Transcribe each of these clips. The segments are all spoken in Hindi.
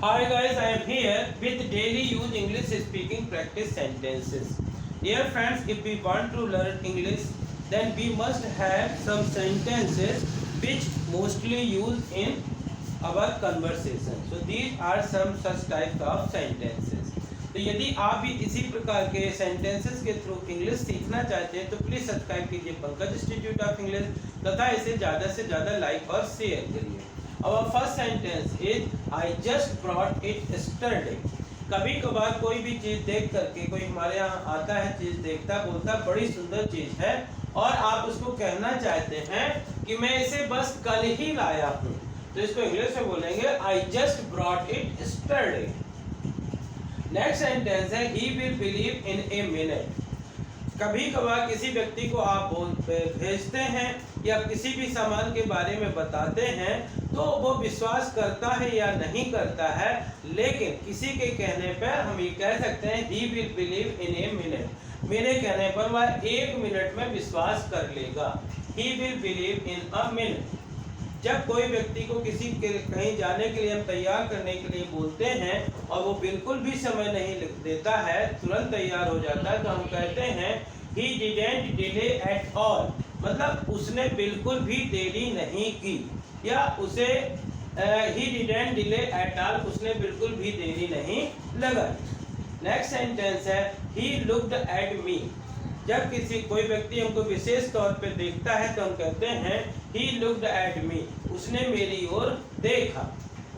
Hi guys, I am here with daily use English speaking practice sentences. Dear friends, if we want to learn English, then we must have some sentences which mostly used in our conversation. So these are some such types of sentences. तो यदि आप भी इसी प्रकार के सेंटेंसेस के थ्रू इंग्लिश सीखना चाहते हैं तो प्लीज़ सब्सक्राइब कीजिए पंकज इंस्टीट्यूट ऑफ इंग्लिश तथा इसे ज़्यादा से ज़्यादा लाइक और शेयर करिए। Our first sentence is I just brought it yesterday. कभी कभार कोई भी चीज़ देख करके कोई हमारे यहाँ आता है, चीज़ देखता बोलता बड़ी सुंदर चीज़ है और आप उसको कहना चाहते हैं कि मैं इसे बस कल ही लाया हूँ, तो इसको इंग्लिश में बोलेंगे I just brought it yesterday. Next sentence है He will believe in a minute. कभी कभार किसी व्यक्ति को आप भेजते हैं या किसी भी सामान के बारे में बताते हैं तो वो विश्वास करता है या नहीं करता है, लेकिन किसी के कहने पर हम ये कह सकते हैं He will believe in a minute. मेरे कहने पर वह 1 मिनट में विश्वास कर लेगा. He will believe in a minute. जब कोई व्यक्ति को किसी के कहीं जाने के लिए हम तैयार करने के लिए बोलते हैं और वो बिल्कुल भी समय नहीं देता है, तुरंत तैयार हो जाता है, तो हम कहते हैं he didn't delay at all. मतलब उसने बिल्कुल भी देरी नहीं की, या उसे he didn't delay at all, उसने बिल्कुल भी देरी नहीं लगाई. नेक्स्ट सेंटेंस है he looked at me. जब किसी कोई व्यक्ति हमको विशेष तौर पे देखता है तो हम कहते हैं he looked at me. उसने मेरी ओर देखा,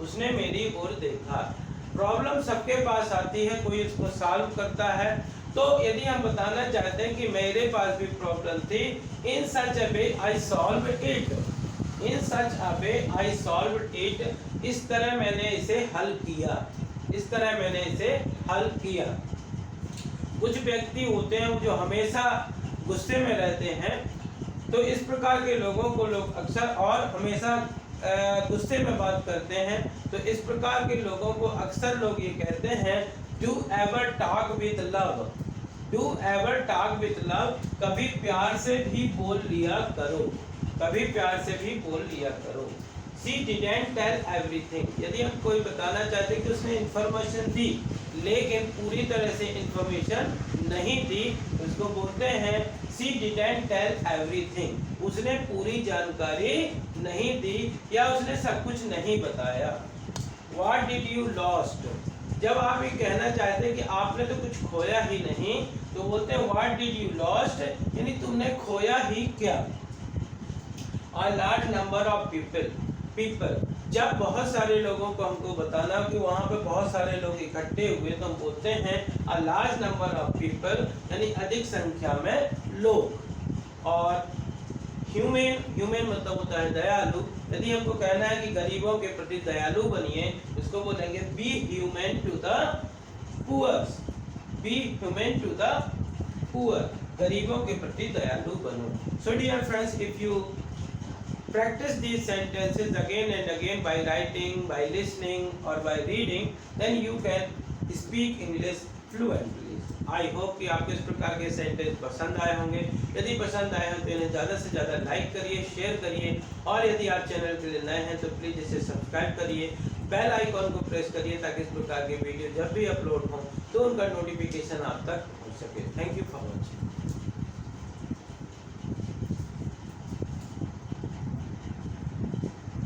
उसने मेरी ओर देखा. प्रॉब्लम सबके पास आती है, कोई इसको सॉल्व करता है, तो यदि हम बताना चाहते हैं कि मेरे पास भी प्रॉब्लम थी, in such a way I solved it. in such a way I solved it. इस तरह मैंने इसे हल किया, इस तरह मैंने इसे हल किया. कुछ व्यक्ति होते हैं जो हमेशा गुस्से में रहते हैं, तो इस प्रकार के लोगों को लोग अक्सर और हमेशा गुस्से में बात करते हैं, तो इस प्रकार के लोगों को अक्सर लोग ये कहते हैं do ever talk with love. Do ever talk with love. कभी प्यार से भी बोल लिया करो, कभी प्यार से भी बोल लिया करो. She didn't tell everything. यदि हम कोई बताना चाहते कि उसने इंफॉर्मेशन दी लेकिन पूरी तरह से इंफॉर्मेशन नहीं दी, उसको बोलते हैं She didn't tell everything. उसने पूरी जानकारी नहीं दी या उसने सब कुछ नहीं बताया. What did you lost? जब आप ये कहना चाहते हैं कि आपने तो कुछ खोया ही नहीं, तो बोलते हैं What did you lost? यानी तुमने खोया ही क्या. A large number of people. जब बहुत सारे लोगों को हमको बताना कि वहाँ पे बहुत सारे लोग इकट्ठे हुए, तो हम बोलते हैं a large number of people, यानी अधिक संख्या में लोग. और ह्यूमन मतलब होता है दयालु. यदि हमको कहना है कि गरीबों के प्रति दयालु बनिए, इसको बोलेंगे be human to the poor. Be human to the poor. गरीबों के प्रति दयालु बनो. So dear friends, if you practice these sentences again and again by writing, by listening or by reading, then you can speak English fluently. I hope कि आपको इस प्रकार के सेंटेंस पसंद आए होंगे. यदि पसंद आए हो तो इन्हें ज़्यादा से ज़्यादा लाइक करिए, शेयर करिए, और यदि आप चैनल के लिए नए हैं तो प्लीज़ इसे सब्सक्राइब करिए, बेल आइकॉन को प्रेस करिए ताकि इस प्रकार के वीडियो जब भी अपलोड हों तो उनका नोटिफिकेशन आप तक पहुँच सके. Thank you for watching.